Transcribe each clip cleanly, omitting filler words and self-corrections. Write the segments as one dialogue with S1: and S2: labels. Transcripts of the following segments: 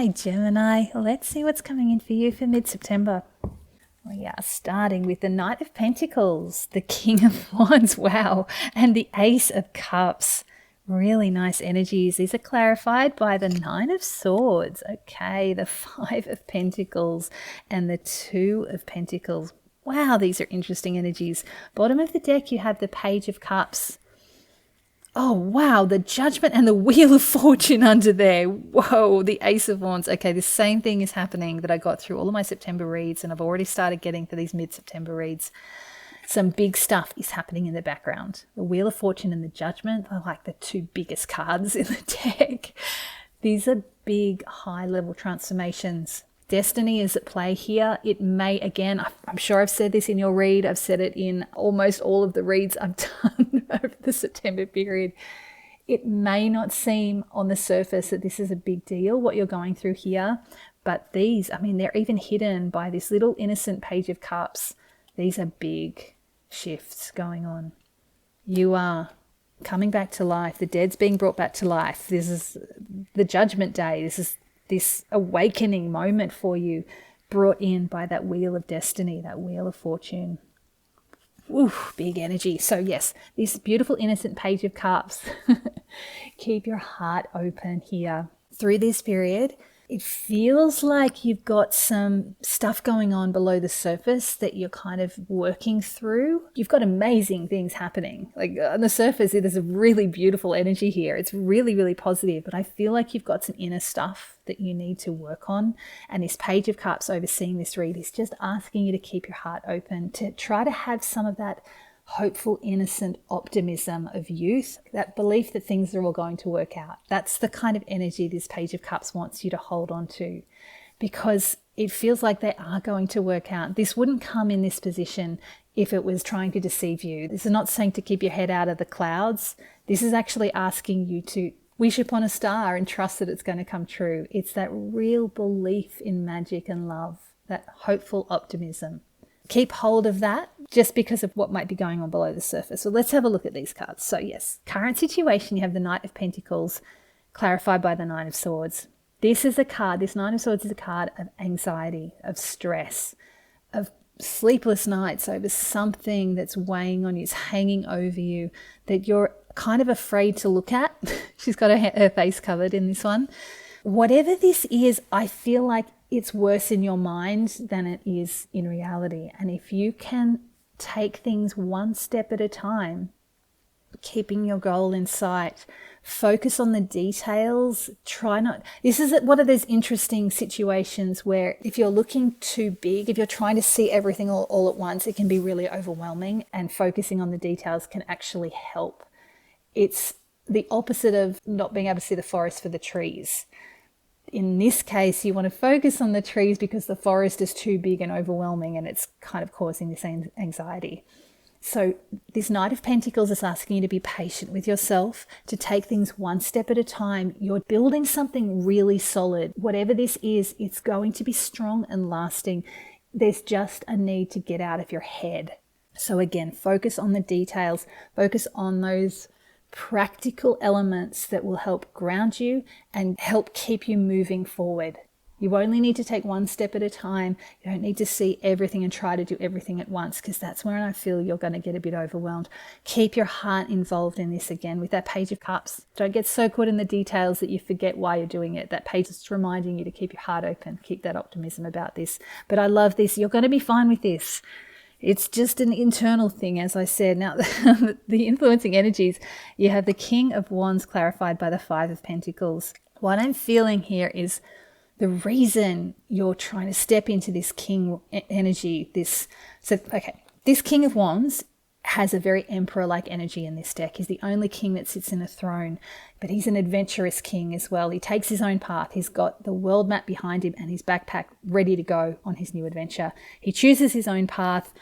S1: Hi Gemini, let's see what's coming in for you for mid-September. We are starting with the Knight of Pentacles, the King of Wands, wow, and the Ace of Cups. Really nice energies. These are clarified by the Nine of Swords, okay, the Five of Pentacles and the Two of Pentacles. Wow, these are interesting energies. Bottom of the deck you have the Page of Cups. Oh, wow, the Judgment and the Wheel of Fortune under there. Whoa, the Ace of Wands. Okay, the same thing is happening that I got through all of my September reads, and I've already started getting for these mid-September reads. Some big stuff is happening in the background. The Wheel of Fortune and the Judgment are like the two biggest cards in the deck. These are big, high-level transformations. Destiny is at play here. It may, again, I'm sure I've said this in your read. I've said it in almost all of the reads I've done over the September period. It may not seem on the surface that this is a big deal, what you're going through here. But these, I mean, they're even hidden by this little innocent Page of Cups. These are big shifts going on. You are coming back to life. The dead's being brought back to life. This is the Judgment Day. This is this awakening moment for you, brought in by that Wheel of Destiny, that Wheel of Fortune. Ooh, big energy. So yes, this beautiful innocent Page of Cups. Keep your heart open here. Through this period, it feels like you've got some stuff going on below the surface that you're kind of working through. You've got amazing things happening. Like on the surface, there's a really beautiful energy here. It's really, really positive, but I feel like you've got some inner stuff that you need to work on. And this Page of Cups overseeing this read is just asking you to keep your heart open, to try to have some of that hopeful, innocent optimism of youth, that belief that things are all going to work out. That's the kind of energy this Page of Cups wants you to hold on to, because it feels like they are going to work out. This wouldn't come in this position if it was trying to deceive you. This is not saying to keep your head out of the clouds. This is actually asking you to wish upon a star and trust that it's going to come true. It's that real belief in magic and love, that hopeful optimism. Keep hold of that just because of what might be going on below the surface. So let's have a look at these cards. So yes, current situation, you have the Knight of Pentacles clarified by the Nine of Swords. This is a card, this Nine of Swords is a card of anxiety, of stress, of sleepless nights over something that's weighing on you, it's hanging over you, that you're kind of afraid to look at. She's got her face covered in this one. Whatever this is, I feel like it's worse in your mind than it is in reality. And if you can take things one step at a time, keeping your goal in sight, focus on the details, this is one of those interesting situations where if you're looking too big, if you're trying to see everything all at once, it can be really overwhelming, and focusing on the details can actually help. It's the opposite of not being able to see the forest for the trees. In this case, you want to focus on the trees because the forest is too big and overwhelming, and it's kind of causing this anxiety. So this Knight of Pentacles is asking you to be patient with yourself, to take things one step at a time. You're building something really solid. Whatever this is, it's going to be strong and lasting. There's just a need to get out of your head. So again, focus on the details, focus on those practical elements that will help ground you and help keep you moving forward. You only need to take one step at a time. You don't need to see everything and try to do everything at once, because that's where I feel you're going to get a bit overwhelmed. Keep your heart involved in this again with that Page of Cups. Don't get so caught in the details that you forget why you're doing it. That page is reminding you to keep your heart open, keep that optimism about this. But I love this. You're going to be fine with this. It's just an internal thing, as I said. Now, the influencing energies, you have the King of Wands clarified by the Five of Pentacles. What I'm feeling here is the reason you're trying to step into this King energy, this King of Wands has a very emperor-like energy in this deck. He's the only king that sits in a throne, but he's an adventurous king as well. He takes his own path. He's got the world map behind him and his backpack ready to go on his new adventure. He chooses his own path,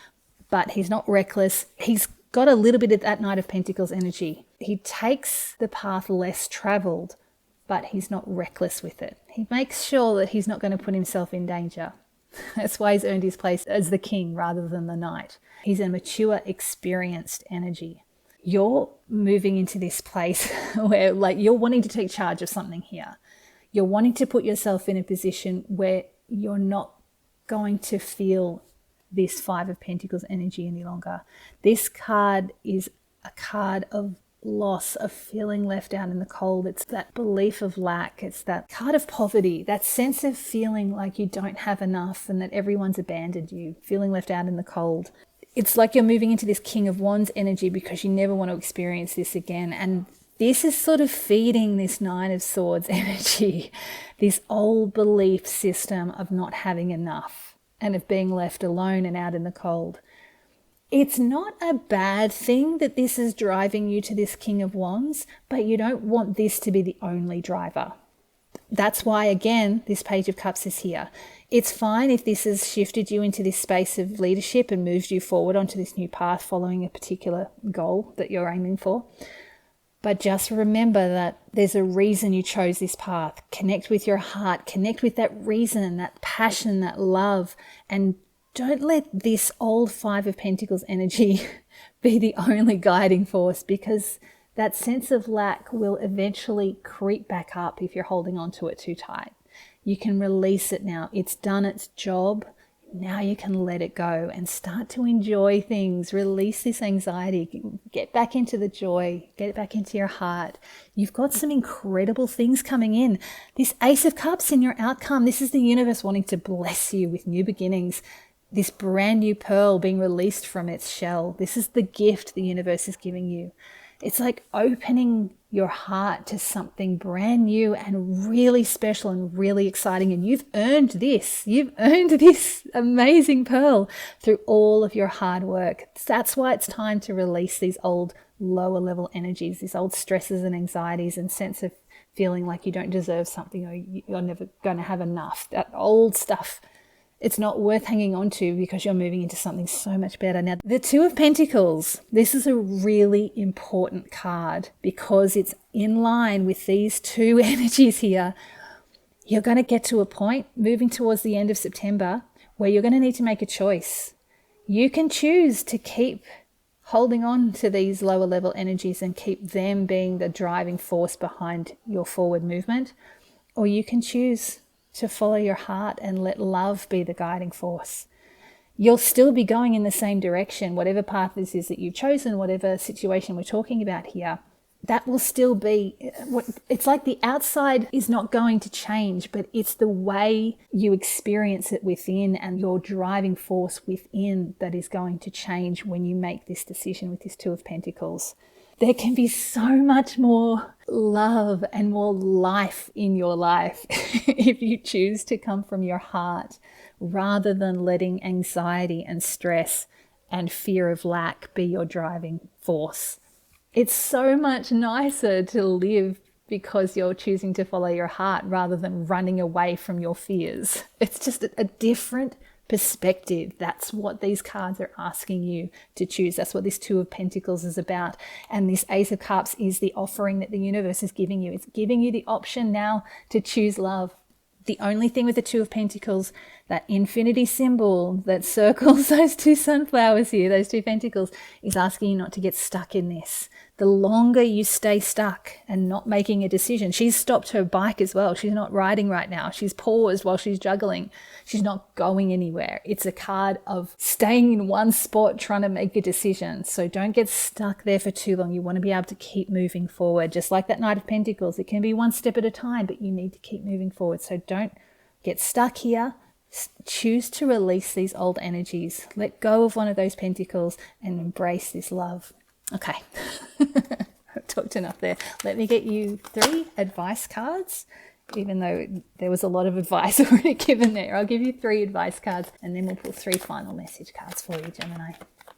S1: but he's not reckless. He's got a little bit of that Knight of Pentacles energy. He takes the path less traveled, but he's not reckless with it. He makes sure that he's not going to put himself in danger. That's why he's earned his place as the king rather than the knight. He's a mature, experienced energy. You're moving into this place where you're wanting to take charge of something here. You're wanting to put yourself in a position where you're not going to feel this Five of Pentacles energy any longer. This card is a card of loss, of feeling left out in the cold. It's that belief of lack. It's that card of poverty, that sense of feeling like you don't have enough and that everyone's abandoned you, feeling left out in the cold. It's like you're moving into this King of Wands energy because you never want to experience this again. And this is sort of feeding this Nine of Swords energy, this old belief system of not having enough and of being left alone and out in the cold. It's not a bad thing that this is driving you to this King of Wands, but you don't want this to be the only driver. That's why, again, this Page of Cups is here. It's fine if this has shifted you into this space of leadership and moved you forward onto this new path following a particular goal that you're aiming for. But just remember that there's a reason you chose this path. Connect with your heart, connect with that reason, that passion, that love, and don't let this old Five of Pentacles energy be the only guiding force, because that sense of lack will eventually creep back up if you're holding on to it too tight. You can release it now. It's done its job. Now you can let it go and start to enjoy things. Release this anxiety. Get back into the joy. Get it back into your heart. You've got some incredible things coming in. This Ace of Cups in your outcome. This is the universe wanting to bless you with new beginnings. This brand new pearl being released from its shell. This is the gift the universe is giving you. It's like opening your heart to something brand new and really special and really exciting. And you've earned this. You've earned this amazing pearl through all of your hard work. That's why it's time to release these old lower level energies, these old stresses and anxieties and sense of feeling like you don't deserve something or you're never going to have enough. That old stuff. It's not worth hanging on to because you're moving into something so much better. Now, the Two of Pentacles, this is a really important card because it's in line with these two energies here. You're going to get to a point moving towards the end of September where you're going to need to make a choice. You can choose to keep holding on to these lower level energies and keep them being the driving force behind your forward movement, or you can choose to follow your heart and let love be the guiding force. You'll still be going in the same direction, whatever path this is that you've chosen, whatever situation we're talking about here. That will still be, it's like the outside is not going to change, but it's the way you experience it within and your driving force within that is going to change when you make this decision with this Two of Pentacles. There can be so much more love and more life in your life if you choose to come from your heart rather than letting anxiety and stress and fear of lack be your driving force. It's so much nicer to live because you're choosing to follow your heart rather than running away from your fears. It's just a different perspective. That's what these cards are asking you to choose. That's what this Two of Pentacles is about. And this Ace of Cups is the offering that the universe is giving you. It's giving you the option now to choose love. The only thing with the Two of Pentacles, that infinity symbol that circles those two sunflowers here, those two pentacles, is asking you not to get stuck in this. The longer you stay stuck and not making a decision. She's stopped her bike as well. She's not riding right now. She's paused while she's juggling. She's not going anywhere. It's a card of staying in one spot trying to make a decision. So don't get stuck there for too long. You want to be able to keep moving forward. Just like that Knight of Pentacles. It can be one step at a time, but you need to keep moving forward. So don't get stuck here. Choose to release these old energies. Let go of one of those pentacles and embrace this love. Okay, I've talked enough there. Let me get you 3 advice cards, even though there was a lot of advice already given there. I'll give you 3 advice cards and then we'll pull 3 final message cards for you, Gemini.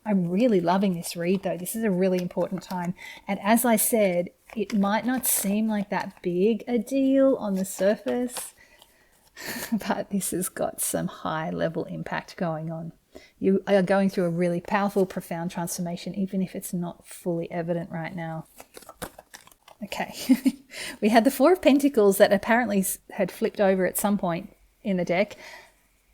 S1: I'm really loving this read though. This is a really important time. And as I said, it might not seem like that big a deal on the surface, but this has got some high level impact going on. You are going through a really powerful, profound transformation, even if it's not fully evident right now. Okay, we had the Four of Pentacles that apparently had flipped over at some point in the deck,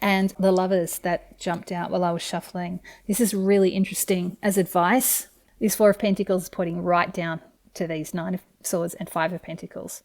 S1: and the Lovers that jumped out while I was shuffling. This is really interesting as advice. This Four of Pentacles is pointing right down to these Nine of Swords and Five of Pentacles.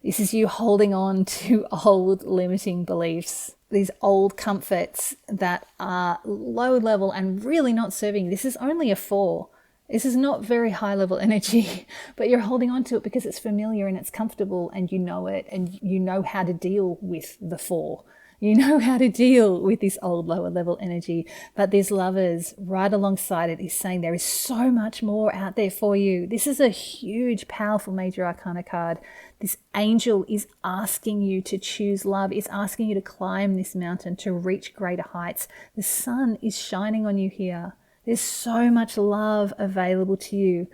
S1: This is you holding on to old limiting beliefs, these old comforts that are low level and really not serving you. This is only a 4. This is not very high level energy, but you're holding on to it because it's familiar and it's comfortable and you know it and you know how to deal with the 4. You know how to deal with this old lower level energy. But this Lovers right alongside it is saying there is so much more out there for you. This is a huge, powerful major arcana card. This angel is asking you to choose love, is asking you to climb this mountain, to reach greater heights. The sun is shining on you here. There's so much love available to you.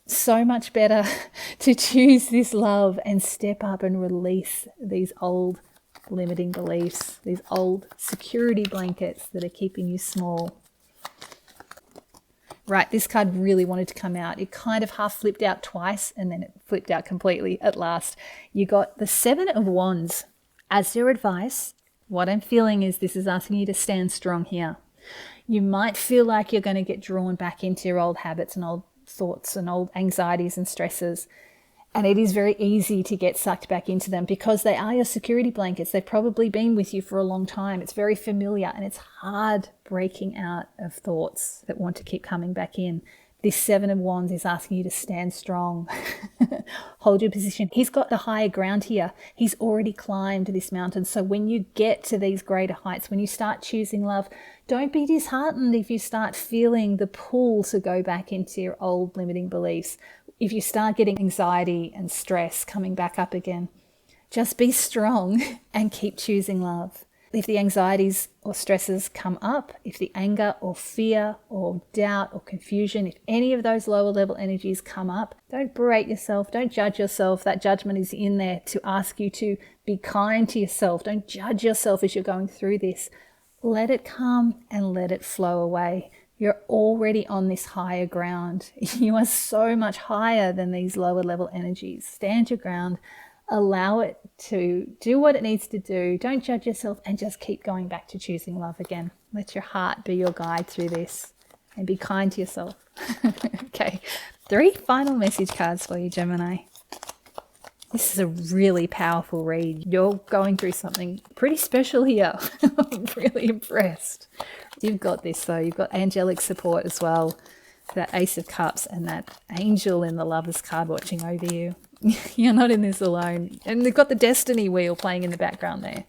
S1: So much better to choose this love and step up and release these old limiting beliefs, these old security blankets that are keeping you small. Right, this card really wanted to come out. It kind of half flipped out twice and then it flipped out completely at last. You got the 7 of Wands. As your advice, what I'm feeling is this is asking you to stand strong here. You might feel like you're going to get drawn back into your old habits and old thoughts and old anxieties and stresses. And it is very easy to get sucked back into them because they are your security blankets. They've probably been with you for a long time. It's very familiar and it's hard breaking out of thoughts that want to keep coming back in. This 7 of Wands is asking you to stand strong. Hold your position. He's got the higher ground here. He's already climbed this mountain. So when you get to these greater heights, when you start choosing love, don't be disheartened if you start feeling the pull to go back into your old limiting beliefs. If you start getting anxiety and stress coming back up again, just be strong and keep choosing love. If the anxieties or stresses come up, if the anger or fear or doubt or confusion, if any of those lower level energies come up, don't berate yourself, don't judge yourself. That judgment is in there to ask you to be kind to yourself. Don't judge yourself as you're going through this. Let it come and let it flow away. You're already on this higher ground. You are so much higher than these lower level energies. Stand your ground. Allow it to do what it needs to do. Don't judge yourself and just keep going back to choosing love again. Let your heart be your guide through this and be kind to yourself. Okay, 3 final message cards for you, Gemini. This is a really powerful read. You're going through something pretty special here. I'm really impressed. You've got this though. You've got angelic support as well. That Ace of Cups and that angel in the Lovers card watching over you. You're not in this alone. And they've got the Destiny wheel playing in the background there.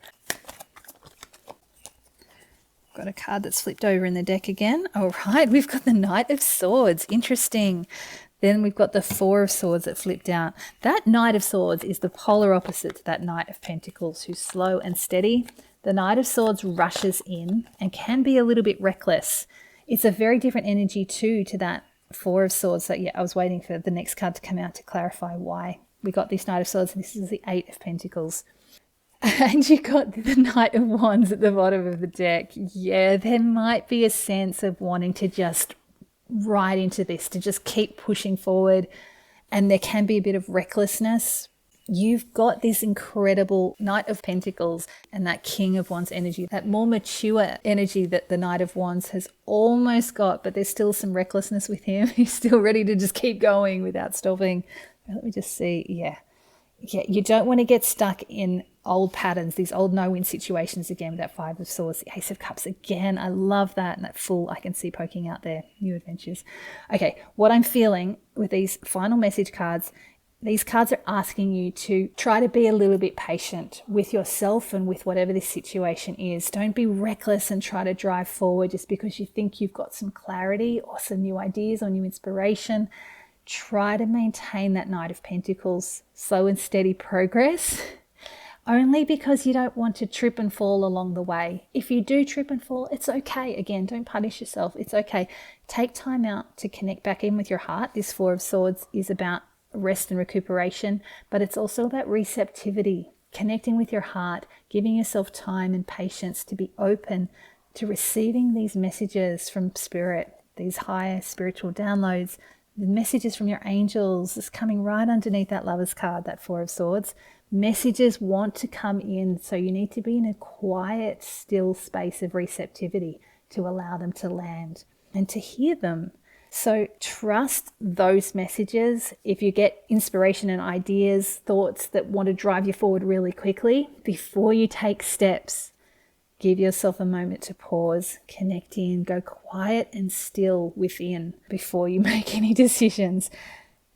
S1: Got a card that's flipped over in the deck again. All right, we've got the Knight of Swords. Interesting. Then we've got the 4 of Swords that flipped out. That Knight of Swords is the polar opposite to that Knight of Pentacles, who's slow and steady. The Knight of Swords rushes in and can be a little bit reckless. It's a very different energy too to that 4 of Swords. So yeah, I was waiting for the next card to come out to clarify why we got this Knight of Swords. And this is the 8 of Pentacles. And you got the Knight of Wands at the bottom of the deck. Yeah, there might be a sense of wanting to just right into this, to just keep pushing forward. And there can be a bit of recklessness. You've got this incredible Knight of Pentacles and that King of Wands energy, that more mature energy that the Knight of Wands has almost got, but there's still some recklessness with him. He's still ready to just keep going without stopping. Let me just see. Yeah, you don't want to get stuck in old patterns, these old no-win situations again with that 5 of Swords, the Ace of Cups again. I love that. And that Fool I can see poking out there. New adventures. Okay, what I'm feeling with these final message cards, these cards are asking you to try to be a little bit patient with yourself and with whatever this situation is. Don't be reckless and try to drive forward just because you think you've got some clarity or some new ideas or new inspiration. Try to maintain that Knight of Pentacles, slow and steady progress, only because you don't want to trip and fall along the way. If you do trip and fall, it's okay. Again, don't punish yourself. It's okay. Take time out to connect back in with your heart. This 4 of Swords is about rest and recuperation, but it's also about receptivity, connecting with your heart, giving yourself time and patience to be open to receiving these messages from Spirit, these higher spiritual downloads, the messages from your angels is coming right underneath that Lovers card, that 4 of Swords. Messages want to come in, so you need to be in a quiet, still space of receptivity to allow them to land and to hear them. So trust those messages. If you get inspiration and ideas, thoughts that want to drive you forward really quickly, before you take steps, give yourself a moment to pause, connect in, go quiet and still within before you make any decisions.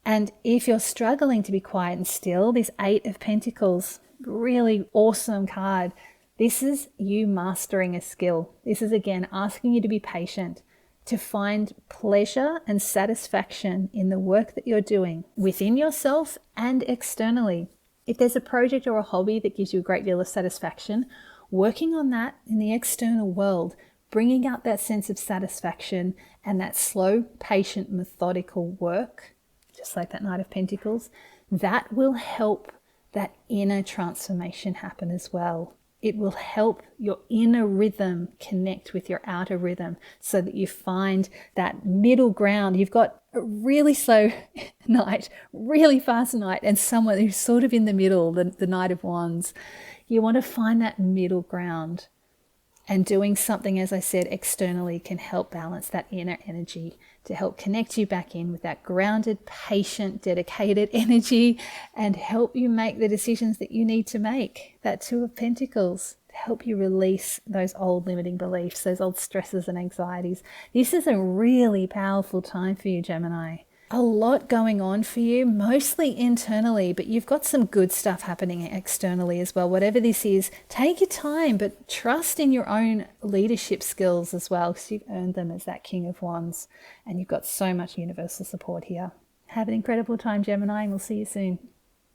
S1: And if you're struggling to be quiet and still, this 8 of Pentacles, really awesome card. This is you mastering a skill. This is again asking you to be patient, to find pleasure and satisfaction in the work that you're doing within yourself and externally. If there's a project or a hobby that gives you a great deal of satisfaction, working on that in the external world, bringing out that sense of satisfaction and that slow, patient, methodical work, just like that Knight of Pentacles, that will help that inner transformation happen as well. It will help your inner rhythm connect with your outer rhythm so that you find that middle ground. You've got a really slow night, really fast night, and someone who's sort of in the middle, the Knight of Wands. You want to find that middle ground. And doing something, as I said, externally can help balance that inner energy to help connect you back in with that grounded, patient, dedicated energy and help you make the decisions that you need to make. That 2 of Pentacles to help you release those old limiting beliefs, those old stresses and anxieties. This is a really powerful time for you, Gemini. A lot going on for you, mostly internally, but you've got some good stuff happening externally as well. Whatever this is, take your time, but trust in your own leadership skills as well, because you've earned them as that King of Wands, and you've got so much universal support here. Have an incredible time, Gemini, and we'll see you soon.